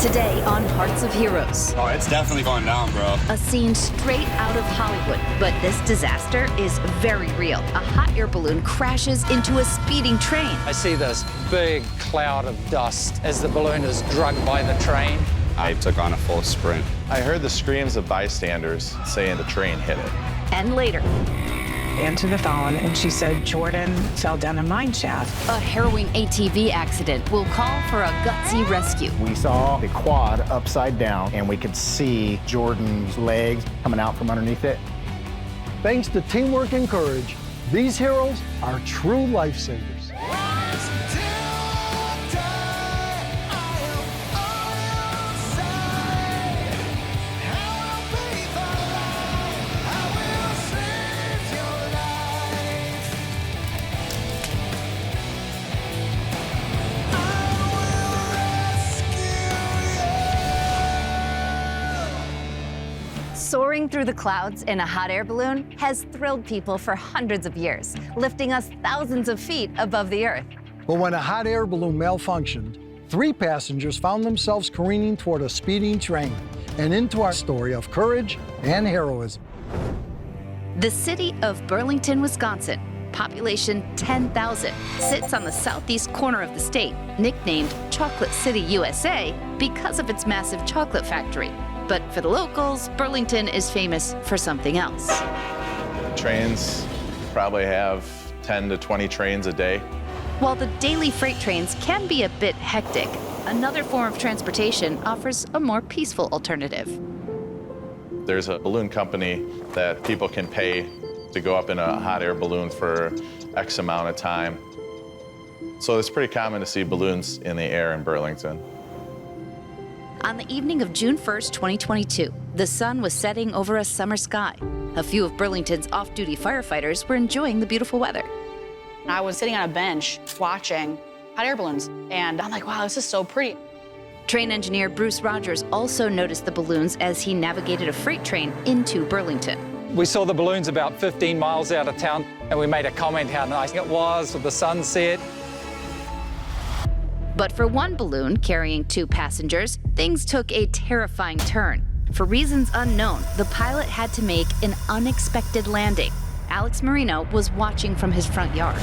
Today on Hearts of Heroes. Oh, it's definitely going down, bro. A scene straight out of Hollywood, but this disaster is very real. A hot air balloon crashes into a speeding train. I see this big cloud of dust as the balloon is drugged by the train. I took on a full sprint. I heard the screams of bystanders saying the train hit it. And later, answered the phone, and she said Jordan fell down a mine shaft. a harrowing ATV accident will call for a gutsy rescue. We saw the quad upside down, and we could see Jordan's legs coming out from underneath it. Thanks to teamwork and courage, these heroes are true lifesavers. Soaring through the clouds in a hot air balloon has thrilled people for hundreds of years, lifting us thousands of feet above the earth. But when a hot air balloon malfunctioned, 3 passengers found themselves careening toward a speeding train, and into our story of courage and heroism. The city of Burlington, Wisconsin, population 10,000, sits on the southeast corner of the state, nicknamed Chocolate City, USA, because of its massive chocolate factory. But for the locals, Burlington is famous for something else. Trains probably have 10 to 20 trains a day. While the daily freight trains can be a bit hectic, another form of transportation offers a more peaceful alternative. There's a balloon company that people can pay to go up in a hot air balloon for X amount of time. So it's pretty common to see balloons in the air in Burlington. On the evening of June 1st, 2022, the sun was setting over a summer sky. A few of Burlington's off-duty firefighters were enjoying the beautiful weather. I was sitting on a bench watching hot air balloons, and I'm like, wow, this is so pretty. Train engineer Bruce Rogers also noticed the balloons as he navigated a freight train into Burlington. We saw the balloons about 15 miles out of town, and we made a comment how nice it was with the sunset. But for one balloon carrying 2 passengers, things took a terrifying turn. For reasons unknown, the pilot had to make an unexpected landing. Alex Marino was watching from his front yard.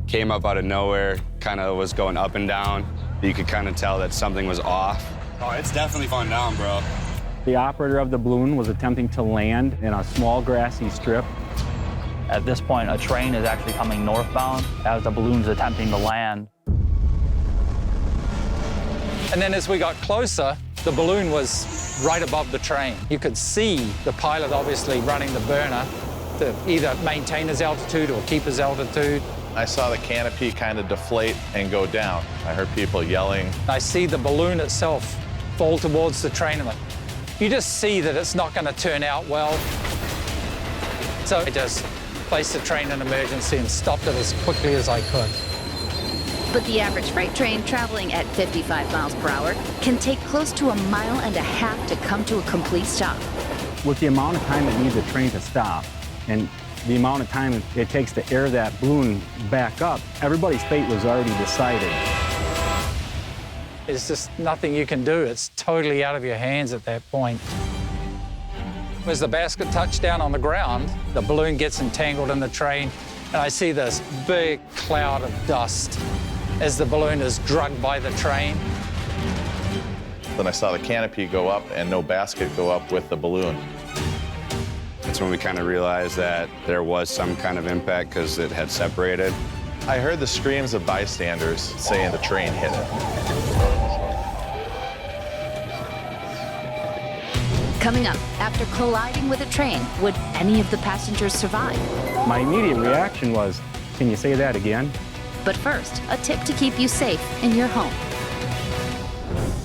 Came up out of nowhere, kind of was going up and down. You could kind of tell that something was off. Oh, it's definitely going down, bro. The operator of the balloon was attempting to land in a small grassy strip. At this point, a train is actually coming northbound as the balloon's attempting to land. And then as we got closer, the balloon was right above the train. You could see the pilot obviously running the burner to either maintain his altitude or keep his altitude. I saw the canopy kind of deflate and go down. I heard people yelling. I see the balloon itself fall towards the train. I'm like, you just see that it's not going to turn out well. So I just placed the train in emergency and stopped it as quickly as I could. But the average freight train traveling at 55 miles per hour can take close to 1.5 miles to come to a complete stop. With the amount of time it needs the train to stop and the amount of time it takes to air that balloon back up, everybody's fate was already decided. There's just nothing you can do. It's totally out of your hands at that point. As the basket touched down on the ground, the balloon gets entangled in the train, and I see this big cloud of dust as the balloon is drugged by the train. Then I saw the canopy go up and no basket go up with the balloon. That's when we kind of realized that there was some kind of impact because it had separated. I heard the screams of bystanders saying the train hit it. Coming up, after colliding with a train, would any of the passengers survive? My immediate reaction was, can you say that again? But first, a tip to keep you safe in your home.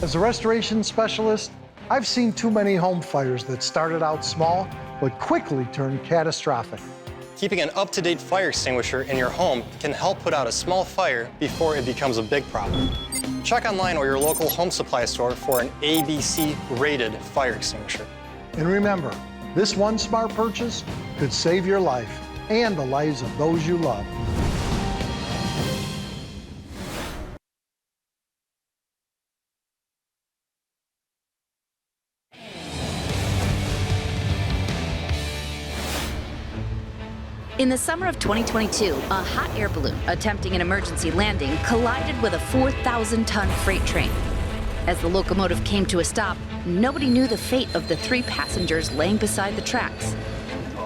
As a restoration specialist, I've seen too many home fires that started out small but quickly turned catastrophic. Keeping an up-to-date fire extinguisher in your home can help put out a small fire before it becomes a big problem. Check online or your local home supply store for an ABC-rated fire extinguisher. And remember, this one smart purchase could save your life and the lives of those you love. In the summer of 2022, a hot air balloon attempting an emergency landing collided with a 4,000-ton freight train. As the locomotive came to a stop, nobody knew the fate of the 3 passengers laying beside the tracks.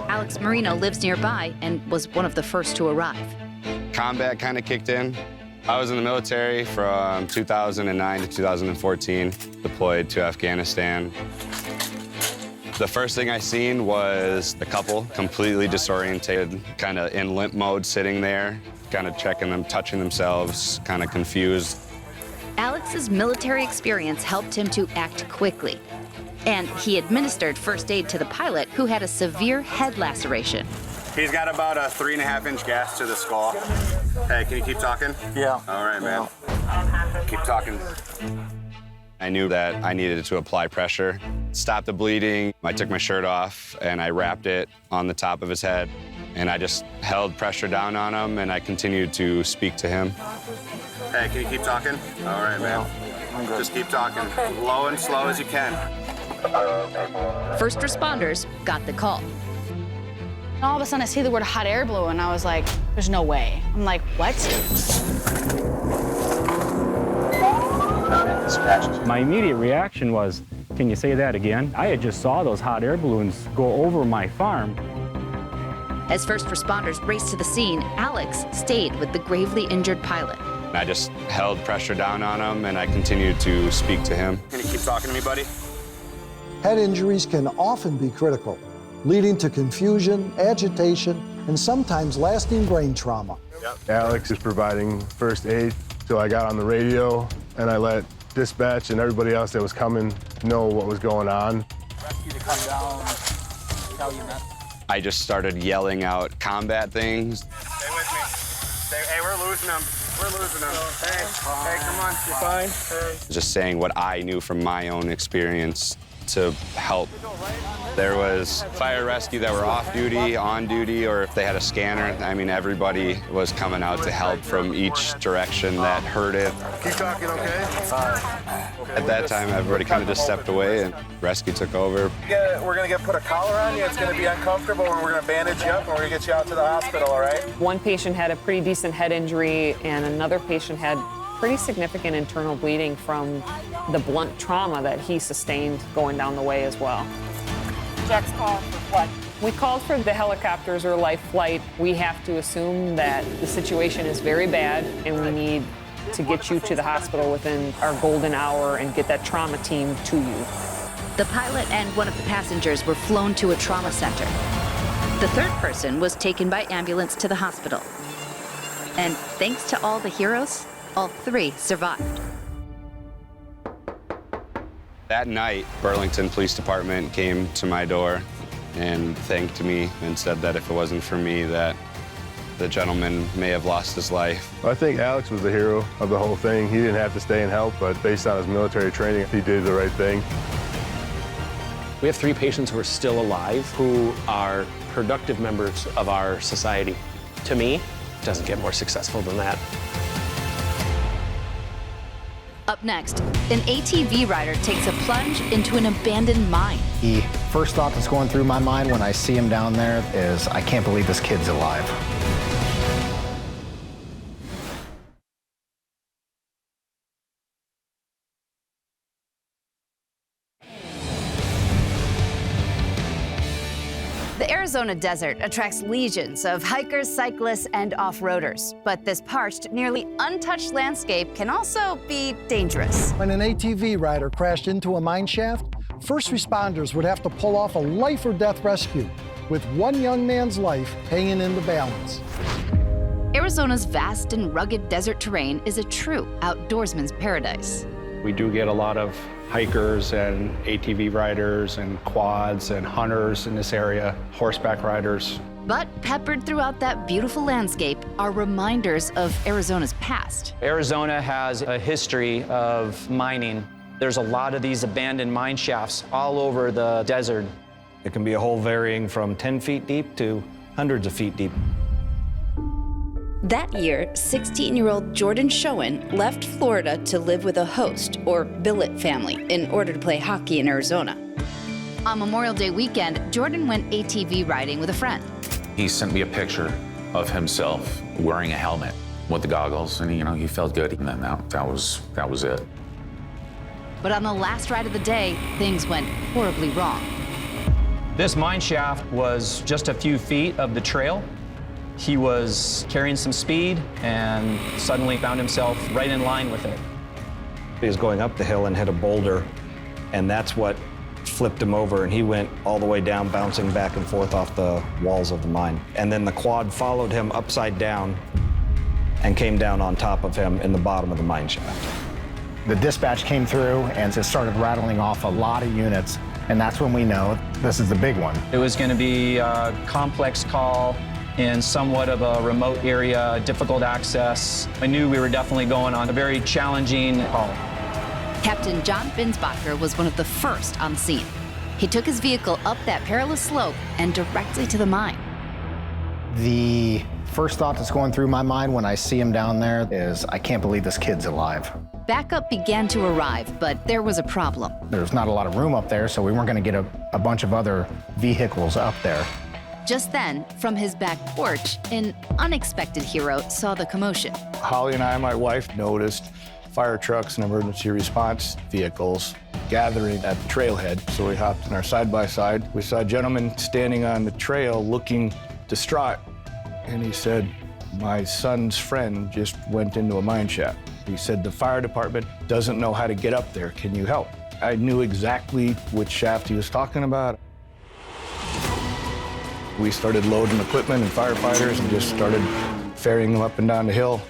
Alex Marino lives nearby and was one of the first to arrive. Combat kind of kicked in. I was in the military from 2009 to 2014, deployed to Afghanistan. The first thing I seen was the couple, completely disoriented, kind of in limp mode, sitting there, kind of checking them, touching themselves, kind of confused. Alex's military experience helped him to act quickly. And he administered first aid to the pilot, who had a severe head laceration. He's got about a 3.5-inch gash to the skull. Hey, can you keep talking? Yeah. All right, man. Keep talking. I knew that I needed to apply pressure, stop the bleeding. I took my shirt off and I wrapped it on the top of his head. And I just held pressure down on him and I continued to speak to him. Hey, can you keep talking? All right, man. Just keep talking. Low and slow as you can. First responders got the call. And all of a sudden, I see the word hot air balloon, and I was like, there's no way. I'm like, what? My immediate reaction was, can you say that again? I had just saw those hot air balloons go over my farm. As first responders raced to the scene, Alex stayed with the gravely injured pilot. I just held pressure down on him and I continued to speak to him. Can you keep talking to me, buddy? Head injuries can often be critical, leading to confusion, agitation, and sometimes lasting brain trauma. Alex is providing first aid, so I got on the radio and I let dispatch and everybody else that was coming know what was going on. Rescue to come down, tell you that. I just started yelling out combat things. Stay with me. Hey, we're losing them. We're losing them. Hey, come on. You're fine. Hey. Just saying what I knew from my own experience to help. There was fire rescue that were off duty, on duty, or if they had a scanner. I mean, everybody was coming out to help from each direction that heard it. Keep talking, okay? At that time, everybody kind of just stepped away and rescue took over. We're gonna put a collar on you. It's gonna be uncomfortable, and we're gonna bandage you up, and we're gonna get you out to the hospital, all right? One patient had a pretty decent head injury, and another patient had pretty significant internal bleeding from the blunt trauma that he sustained going down the way as well. Jack's call for what? We called for the helicopters or life flight. We have to assume that the situation is very bad and we need to get you to the hospital within our golden hour and get that trauma team to you. The pilot and one of the passengers were flown to a trauma center. The third person was taken by ambulance to the hospital. And thanks to all the heroes, all 3 survived. That night, Burlington Police Department came to my door and thanked me and said that if it wasn't for me, that the gentleman may have lost his life. I think Alex was the hero of the whole thing. He didn't have to stay and help, but based on his military training, he did the right thing. We have 3 patients who are still alive, who are productive members of our society. To me, it doesn't get more successful than that. Up next, an ATV rider takes a plunge into an abandoned mine. The first thought that's going through my mind when I see him down there is, I can't believe this kid's alive. The Arizona desert attracts legions of hikers, cyclists, and off-roaders. But this parched, nearly untouched landscape can also be dangerous. When an ATV rider crashed into a mine shaft, first responders would have to pull off a life-or-death rescue, with one young man's life hanging in the balance. Arizona's vast and rugged desert terrain is a true outdoorsman's paradise. We do get a lot of hikers and ATV riders and quads and hunters in this area, horseback riders. But peppered throughout that beautiful landscape are reminders of Arizona's past. Arizona has a history of mining. There's a lot of these abandoned mine shafts all over the desert. It can be a hole varying from 10 feet deep to hundreds of feet deep. That year, 16-year-old Jordan Schoen left Florida to live with a host, or billet family, in order to play hockey in Arizona. On Memorial Day weekend, Jordan went ATV riding with a friend. He sent me a picture of himself wearing a helmet with the goggles, and he felt good. And then that was it. But on the last ride of the day, things went horribly wrong. This mine shaft was just a few feet of the trail. He was carrying some speed and suddenly found himself right in line with it. He was going up the hill and hit a boulder, and that's what flipped him over, and he went all the way down, bouncing back and forth off the walls of the mine. And then the quad followed him upside down and came down on top of him in the bottom of the mine shaft. The dispatch came through and just started rattling off a lot of units, and that's when we know this is the big one. It was going to be a complex call in somewhat of a remote area, difficult access. I knew we were definitely going on a very challenging call. Captain John Binsbacher was one of the first on scene. He took his vehicle up that perilous slope and directly to the mine. The first thought that's going through my mind when I see him down there is, I can't believe this kid's alive. Backup began to arrive, but there was a problem. There's not a lot of room up there, so we weren't going to get a bunch of other vehicles up there. Just then, from his back porch, an unexpected hero saw the commotion. Holly and I, my wife, noticed fire trucks and emergency response vehicles gathering at the trailhead. So we hopped in our side-by-side. We saw a gentleman standing on the trail looking distraught. And he said, my son's friend just went into a mine shaft. He said, the fire department doesn't know how to get up there. Can you help? I knew exactly which shaft he was talking about. We started loading equipment and firefighters and just started ferrying them up and down the hill.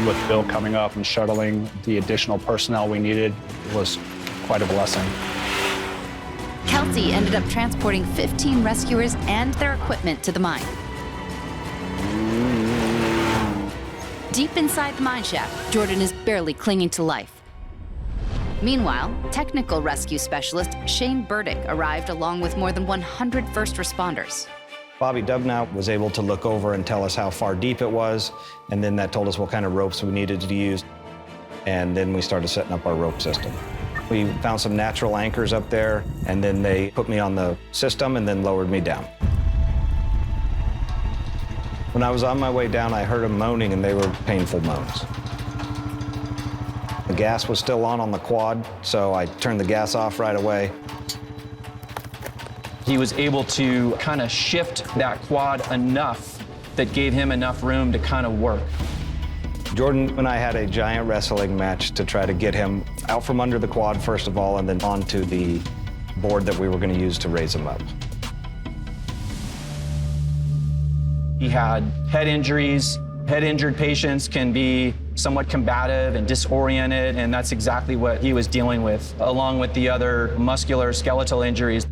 With Bill coming up and shuttling the additional personnel we needed was quite a blessing. Kelsey ended up transporting 15 rescuers and their equipment to the mine. Deep inside the mine shaft, Jordan is barely clinging to life. Meanwhile, technical rescue specialist Shane Burdick arrived along with more than 100 first responders. Bobby Dubnow was able to look over and tell us how far deep it was, and then that told us what kind of ropes we needed to use. And then we started setting up our rope system. We found some natural anchors up there, and then they put me on the system and then lowered me down. When I was on my way down, I heard them moaning, and they were painful moans. The gas was still on the quad, so I turned the gas off right away. He was able to kind of shift that quad enough that gave him enough room to kind of work. Jordan and I had a giant wrestling match to try to get him out from under the quad, first of all, and then onto the board that we were going to use to raise him up. He had head injuries. Head-injured patients can be somewhat combative and disoriented, and that's exactly what he was dealing with, along with the other muscular skeletal injuries.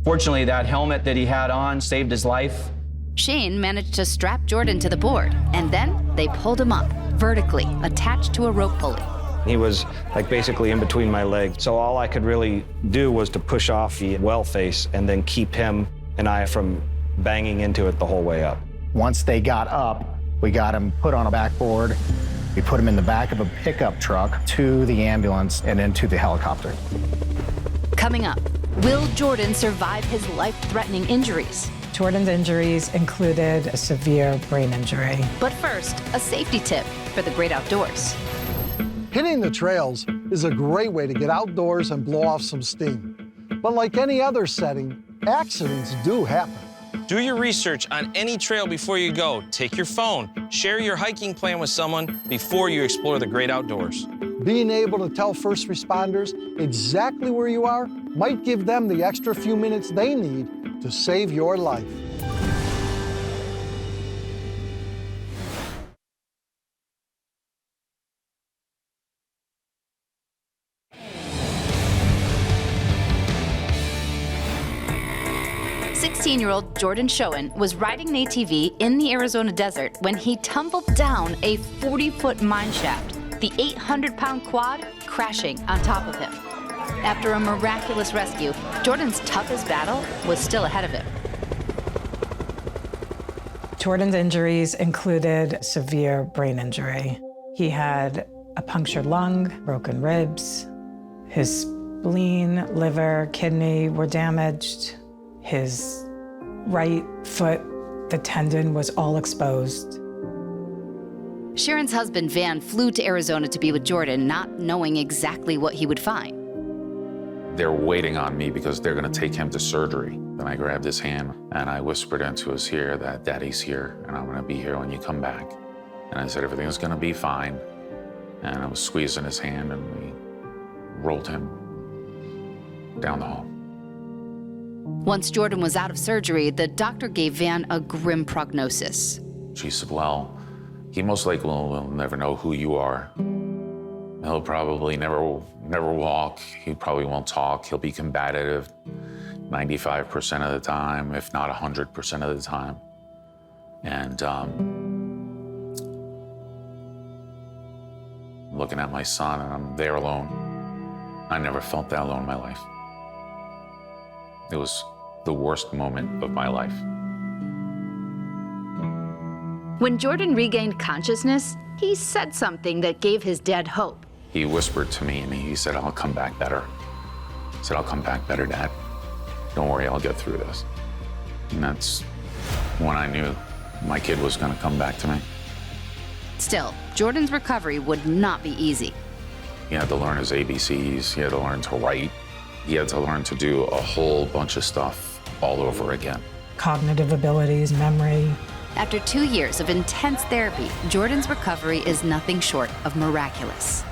Fortunately, that helmet that he had on saved his life. Shane managed to strap Jordan to the board, and then they pulled him up, vertically, attached to a rope pulley. He was like basically in between my legs, so all I could really do was to push off the well face and then keep him and I from banging into it the whole way up. Once they got up, we got him put on a backboard. We put him in the back of a pickup truck to the ambulance and into the helicopter. Coming up, will Jordan survive his life-threatening injuries? Jordan's injuries included a severe brain injury. But first, a safety tip for the great outdoors. Hitting the trails is a great way to get outdoors and blow off some steam. But like any other setting, accidents do happen. Do your research on any trail before you go. Take your phone. Share your hiking plan with someone before you explore the great outdoors. Being able to tell first responders exactly where you are might give them the extra few minutes they need to save your life. Year-old Jordan Schoen was riding an ATV in the Arizona desert when he tumbled down a 40-foot mine shaft, the 800-pound quad crashing on top of him. After a miraculous rescue, Jordan's toughest battle was still ahead of him. Jordan's injuries included severe brain injury. He had a punctured lung, broken ribs, his spleen, liver, kidney were damaged. His right foot, the tendon was all exposed. Sharon's husband, Van, flew to Arizona to be with Jordan, not knowing exactly what he would find. They're waiting on me because they're gonna take him to surgery. Then I grabbed his hand and I whispered into his ear that Daddy's here and I'm gonna be here when you come back. And I said, everything's gonna be fine. And I was squeezing his hand and we rolled him down the hall. Once Jordan was out of surgery, the doctor gave Van a grim prognosis. She said, well, he most likely will never know who you are. He'll probably never walk. He probably won't talk. He'll be combative 95% of the time, if not 100% of the time. And looking at my son, and I'm there alone. I never felt that alone in my life. It was the worst moment of my life. When Jordan regained consciousness, he said something that gave his dad hope. He whispered to me and he said, I'll come back better. He said, I'll come back better, Dad. Don't worry, I'll get through this. And that's when I knew my kid was gonna come back to me. Still, Jordan's recovery would not be easy. He had to learn his ABCs, he had to learn to write, he had to learn to do a whole bunch of stuff all over again. Cognitive abilities, memory. After 2 years of intense therapy, Jordan's recovery is nothing short of miraculous.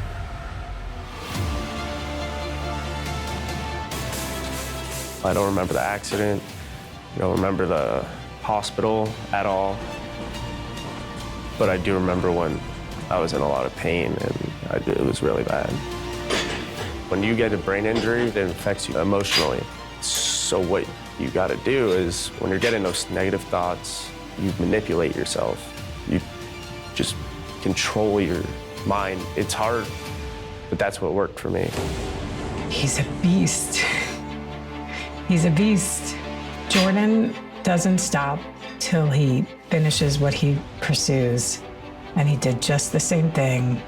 I don't remember the accident. I don't remember the hospital at all. But I do remember when I was in a lot of pain and it was really bad. When you get a brain injury, it affects you emotionally. So what you gotta do is when you're getting those negative thoughts, you manipulate yourself. You just control your mind. It's hard, but that's what worked for me. He's a beast. He's a beast. Jordan doesn't stop till he finishes what he pursues. And he did just the same thing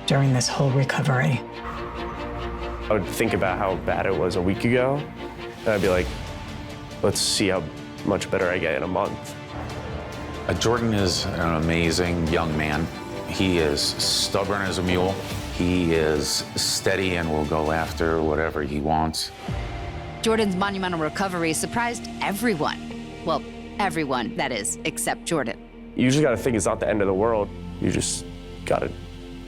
during this whole recovery. I would think about how bad it was a week ago, and I'd be like, let's see how much better I get in a month. Jordan is an amazing young man. He is stubborn as a mule. He is steady and will go after whatever he wants. Jordan's monumental recovery surprised everyone. Well, everyone, that is, except Jordan. You just gotta think it's not the end of the world. You just gotta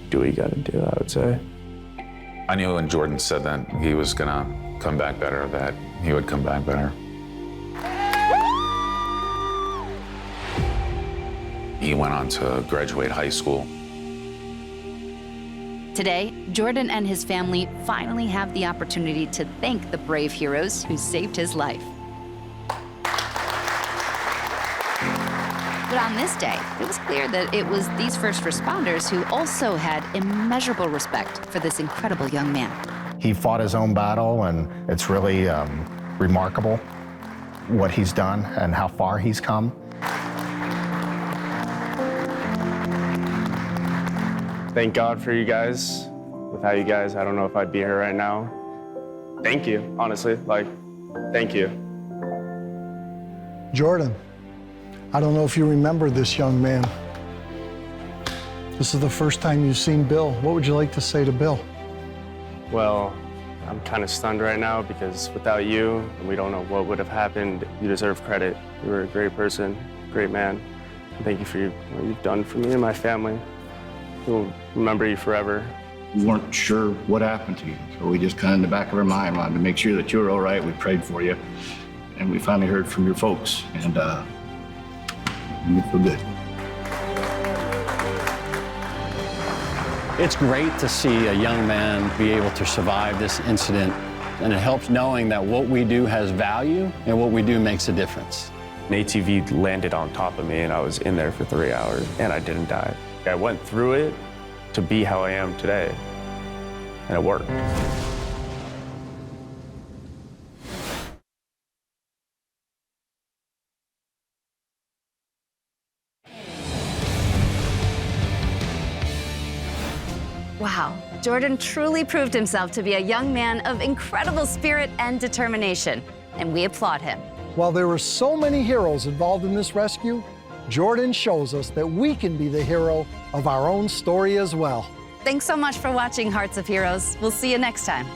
do what you gotta do, I would say. I knew when Jordan said that he was gonna come back better, that he would come back better. He went on to graduate high school. Today, Jordan and his family finally have the opportunity to thank the brave heroes who saved his life. But on this day, it was clear that it was these first responders who also had immeasurable respect for this incredible young man. He fought his own battle, and it's really remarkable what he's done and how far he's come. Thank God for you guys. Without you guys, I don't know if I'd be here right now. Thank you, honestly, thank you. Jordan, I don't know if you remember this young man. This is the first time you've seen Bill. What would you like to say to Bill? Well, I'm kind of stunned right now because without you, we don't know what would have happened. You deserve credit. You were a great person, great man. Thank you for what you've done for me and my family. We'll remember you forever. We weren't sure what happened to you, so we just kind of in the back of our mind wanted to make sure that you were all right. We prayed for you, and we finally heard from your folks, and we feel good. It's great to see a young man be able to survive this incident, and it helps knowing that what we do has value and what we do makes a difference. An ATV landed on top of me, and I was in there for 3 hours, and I didn't die. I went through it to be how I am today, and it worked. Wow, Jordan truly proved himself to be a young man of incredible spirit and determination, and we applaud him. While there were so many heroes involved in this rescue, Jordan shows us that we can be the hero of our own story as well. Thanks so much for watching Hearts of Heroes. We'll see you next time.